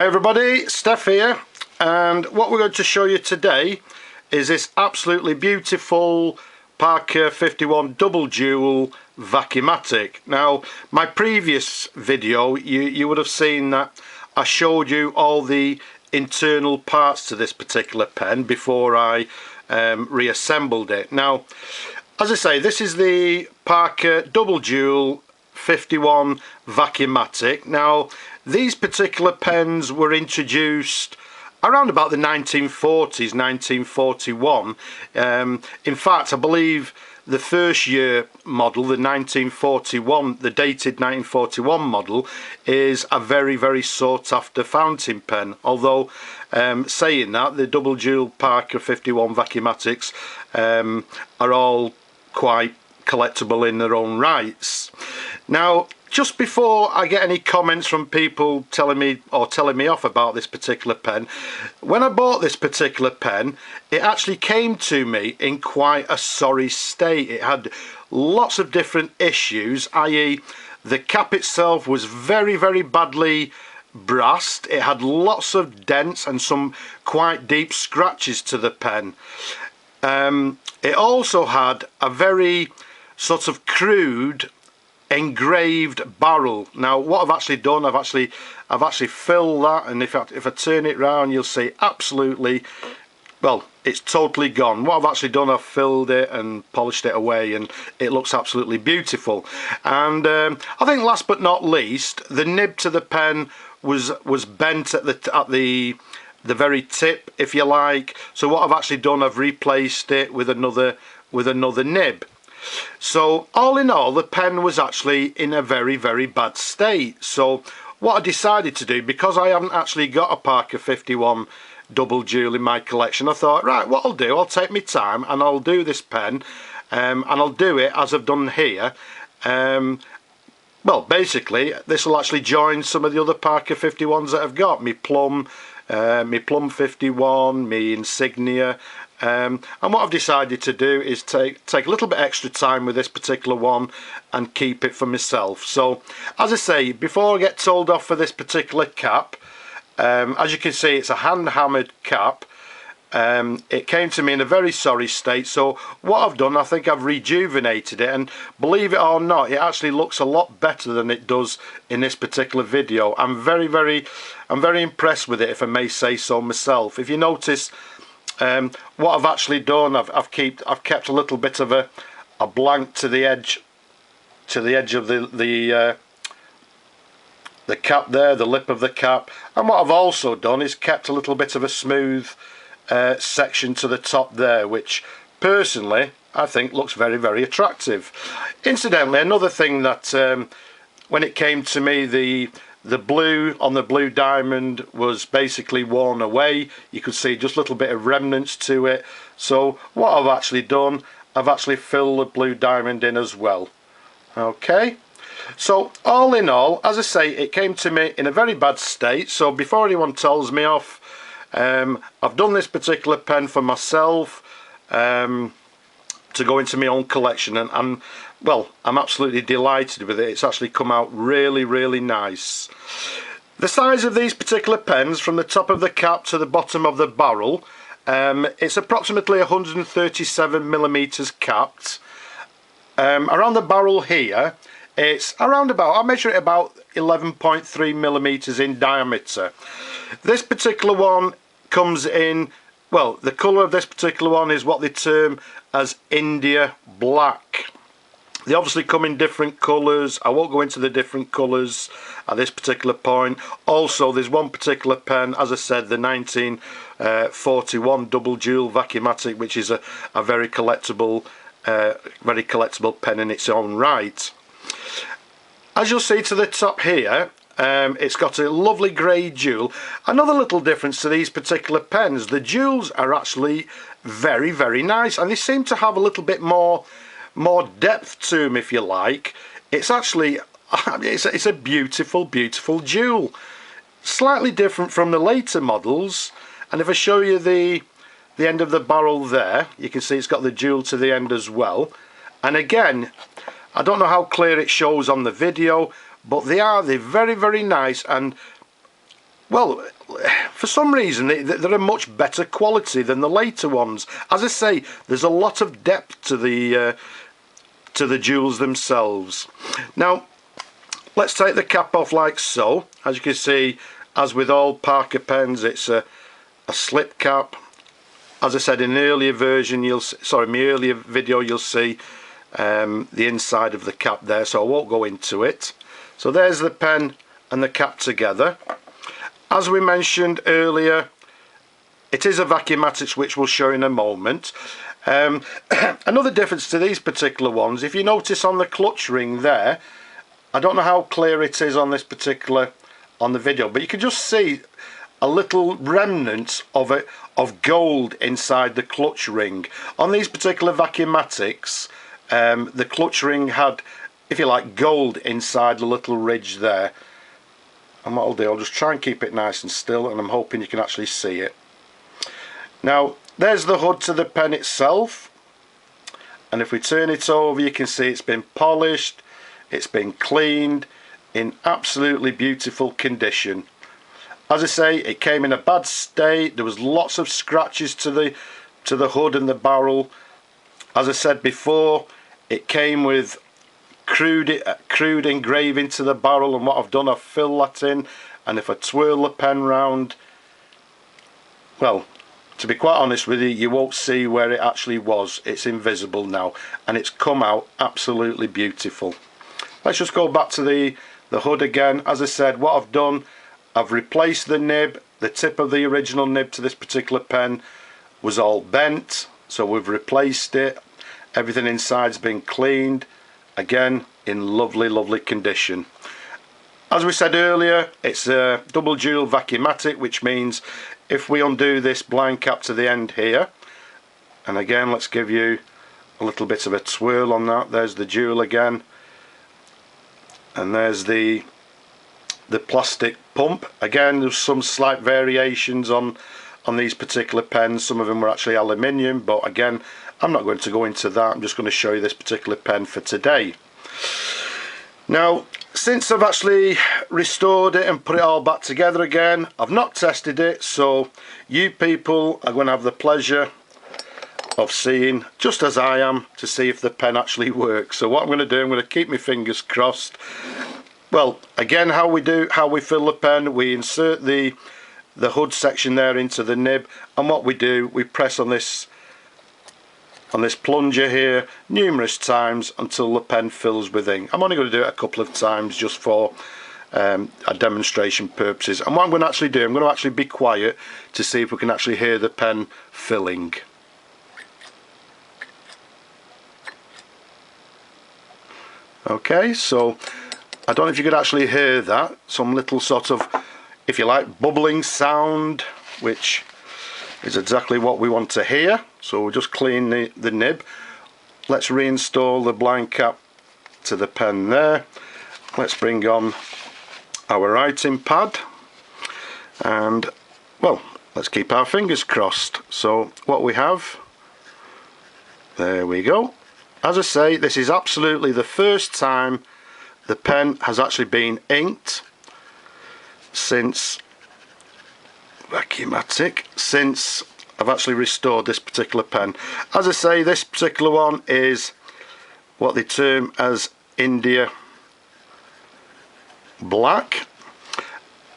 Hey everybody, Steph here, and what we're going to show you today is this absolutely beautiful Parker 51 Double Jewel Vacumatic. Now, my previous video you would have seen that I showed you all the internal parts to this particular pen before I reassembled it. Now, as I say, this is the Parker Double Jewel 51 Vacumatic. Now, these particular pens were introduced around about the 1940s, 1941. In fact, I believe the first year model, the 1941, the dated 1941 model, is a very, very sought after fountain pen. Although, saying that, the Double Jewel Parker 51 Vacumatics are all quite collectible in their own rights. Now, just before I get any comments from people telling me off about this particular pen, when I bought this particular pen, it actually came to me in quite a sorry state. It had lots of different issues, i.e. the cap itself was very, very badly brassed. It had lots of dents and some quite deep scratches to the pen. It also had a very sort of crude engraved barrel. Now, what I've actually done, I've actually filled that, and if I turn it round, you'll see absolutely, well, it's totally gone. What I've actually done, I've filled it and polished it away, and it looks absolutely beautiful. And I think last but not least, the nib to the pen was bent at the very tip, if you like. So what I've actually done, I've replaced it with another nib. So all in all, the pen was actually in a very, very bad state. So what I decided to do, because I haven't actually got a Parker 51 Double Jewel in my collection, I thought, right, what I'll do, I'll take my time and I'll do this pen, and I'll do it as I've done here. Well, basically, this will actually join some of the other Parker 51s that I've got. Me Plum 51, me Insignia. And what I've decided to do is take a little bit extra time with this particular one and keep it for myself. So, as I say, before I get told off for this particular cap, as you can see, it's a hand-hammered cap. It came to me in a very sorry state, so what I've done, I think I've rejuvenated it, and believe it or not, it actually looks a lot better than it does in this particular video. I'm very impressed with it, if I may say so myself. If you notice, what I've actually done, I've kept a little bit of a blank to the edge of the cap there, the lip of the cap, and what I've also done is kept a little bit of a smooth section to the top there, which personally I think looks very, very attractive. Incidentally, another thing that when it came to me, the blue on the blue diamond was basically worn away. You could see just a little bit of remnants to it. So what I've actually done, I've actually filled the blue diamond in as well. Okay, so all in all, as I say, it came to me in a very bad state. So before anyone tells me off, I've done this particular pen for myself to go into my own collection, and well, I'm absolutely delighted with it. It's actually come out really, really nice. The size of these particular pens, from the top of the cap to the bottom of the barrel, it's approximately 137 millimeters capped. Around the barrel here, it's around about, I measure it about 11.3 millimeters in diameter. This particular one comes in, well, the colour of this particular one is what they term as India black. They obviously come in different colours. I won't go into the different colours at this particular point. Also, there's one particular pen, as I said, the 1941 Double Jewel Vacumatic, which is a very collectible pen in its own right. As you'll see to the top here, it's got a lovely grey jewel. Another little difference to these particular pens, the jewels are actually very, very nice, and they seem to have a little bit more depth to them, if you like. It's actually, it's a beautiful, beautiful jewel. Slightly different from the later models, and if I show you the end of the barrel there, you can see it's got the jewel to the end as well. And again, I don't know how clear it shows on the video, but they're very, very nice, and well, for some reason they're a much better quality than the later ones. As I say, there's a lot of depth to the jewels themselves. Now let's take the cap off like so. As you can see, as with all Parker pens, it's a slip cap. As I said in an earlier version, my earlier video, you'll see the inside of the cap there, so I won't go into it. So there's the pen and the cap together. As we mentioned earlier, it is a Vacumatics, which we'll show in a moment. Another difference to these particular ones, if you notice on the clutch ring there, I don't know how clear it is on this particular, on the video, but you can just see a little remnant of gold inside the clutch ring. On these particular Vacumatics, the clutch ring had, if you like, gold inside the little ridge there. And what I'll do, I'll just try and keep it nice and still, and I'm hoping you can actually see it. Now there's the hood to the pen itself, and if we turn it over, you can see it's been polished, it's been cleaned, in absolutely beautiful condition. As I say, it came in a bad state. There was lots of scratches to the hood and the barrel. As I said before, it came with crude engraving to the barrel, and what I've done, I've filled that in, and if I twirl the pen round, well, to be quite honest with you, you won't see where it actually was. It's invisible now, and it's come out absolutely beautiful. Let's just go back to the hood again. As I said, what I've done, I've replaced the nib. The tip of the original nib to this particular pen was all bent, so we've replaced it. Everything inside's been cleaned, again in lovely condition. As we said earlier, it's a Double Jewel Vacumatic, which means if we undo this blind cap to the end here, and again let's give you a little bit of a twirl on that. There's the jewel again, and there's the plastic pump. Again, there's some slight variations on these particular pens. Some of them were actually aluminium, but again, I'm not going to go into that. I'm just going to show you this particular pen for today. Now, since I've actually restored it and put it all back together again, I've not tested it, so you people are going to have the pleasure of seeing, just as I am, to see if the pen actually works. So what I'm going to do, I'm going to keep my fingers crossed. Well, again, how we fill the pen, we insert the hood section there into the nib, and what we do, we press on this plunger here numerous times until the pen fills with ink. I'm only going to do it a couple of times just for a demonstration purposes. And what I'm going to actually do, I'm going to actually be quiet to see if we can actually hear the pen filling. Okay, so I don't know if you could actually hear that, some little sort of, if you like, bubbling sound, which is exactly what we want to hear. So we'll just clean the nib. Let's reinstall the blind cap to the pen there. Let's bring on our writing pad, and well, let's keep our fingers crossed. So what we have, there we go. As I say, this is absolutely the first time the pen has actually been inked since Vacumatic, since I've actually restored this particular pen. As I say, this particular one is what they term as India Black.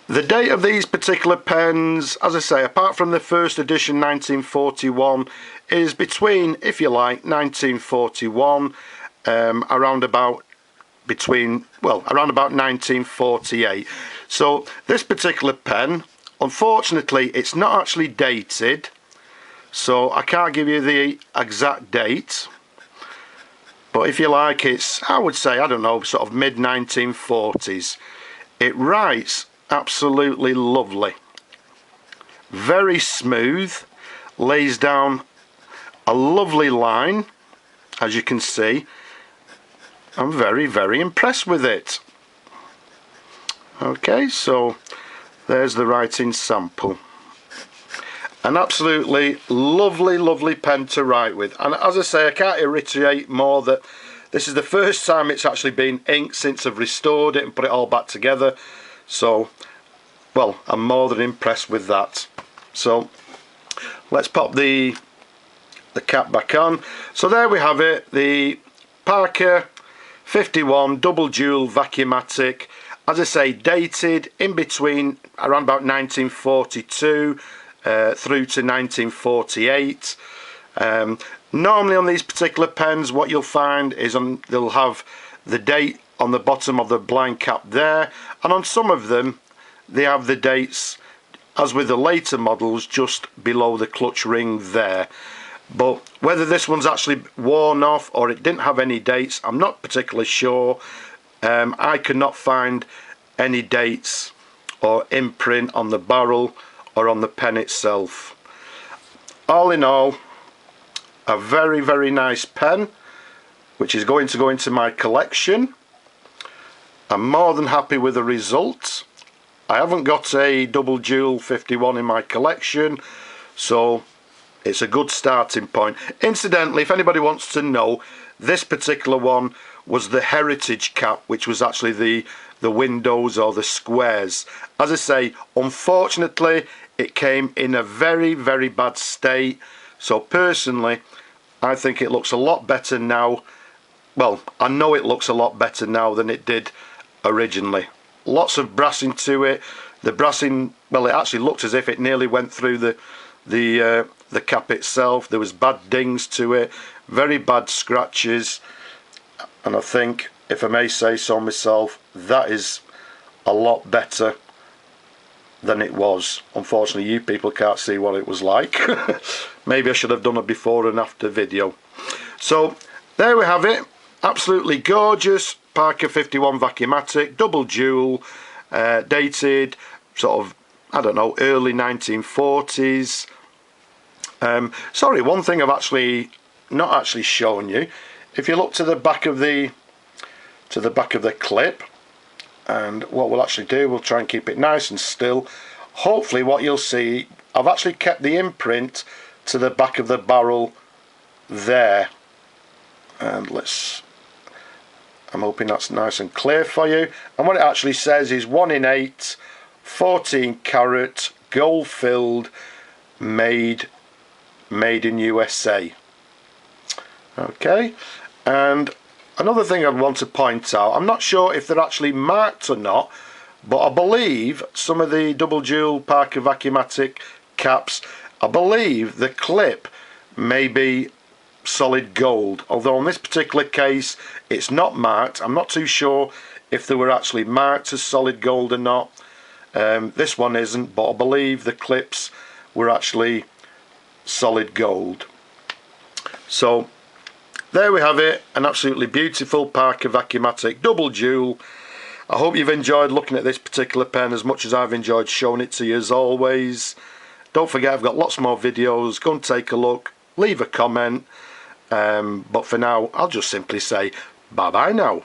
The date of these particular pens, as I say, apart from the first edition 1941, is between, if you like, 1941 around about 1948. So this particular pen, unfortunately, it's not actually dated, so I can't give you the exact date, but if you like, it's, I would say, I don't know, sort of mid 1940s. It writes absolutely lovely, very smooth, lays down a lovely line, as you can see. I'm very impressed with it. Okay, so there's the writing sample. An absolutely lovely pen to write with, and as I say, I can't reiterate more that this is the first time it's actually been inked since I've restored it and put it all back together. So well, I'm more than impressed with that. So let's pop the cap back on. So there we have it, the Parker 51 Double Jewel Vacumatic. As I say, dated in between around about 1942 through to 1948. Normally on these particular pens, what you'll find is they'll have the date on the bottom of the blind cap there, and on some of them they have the dates, as with the later models, just below the clutch ring there. But whether this one's actually worn off or it didn't have any dates, I'm not particularly sure. I could not find any dates or imprint on the barrel or on the pen itself. All in all, a very, very nice pen, which is going to go into my collection. I'm more than happy with the result. I haven't got a Double Jewel 51 in my collection, so it's a good starting point. Incidentally, if anybody wants to know, this particular one was the heritage cap, which was actually the windows or the squares. As I say, unfortunately it came in a very, very bad state, so personally I think it looks a lot better now. Well, I know it looks a lot better now than it did originally. Lots of brassing to it. The brassing, well, it actually looked as if it nearly went through the cap itself. There was bad dings to it, very bad scratches, and I think, if I may say so myself, that is a lot better than it was. Unfortunately, you people can't see what it was like. Maybe I should have done a before and after video. So there we have it, absolutely gorgeous Parker 51 Vacumatic, Double Jewel, dated sort of, I don't know, early 1940s. Sorry, one thing I've not actually shown you. If you look to the back of the clip, and what we'll actually do, we'll try and keep it nice and still. Hopefully what you'll see, I've actually kept the imprint to the back of the barrel there, and I'm hoping that's nice and clear for you. And what it actually says is 1 in 8, 14 carat, gold filled, made in USA. Okay, and another thing I want to point out, I'm not sure if they're actually marked or not, but I believe some of the Double Jewel Parker Vacumatic caps, I believe the clip may be solid gold, although in this particular case it's not marked. I'm not too sure if they were actually marked as solid gold or not. This one isn't, but I believe the clips were actually solid gold. So there we have it, an absolutely beautiful Parker Vacumatic Double Jewel. I hope you've enjoyed looking at this particular pen as much as I've enjoyed showing it to you as always. Don't forget, I've got lots more videos. Go and take a look, leave a comment, but for now I'll just simply say bye bye now.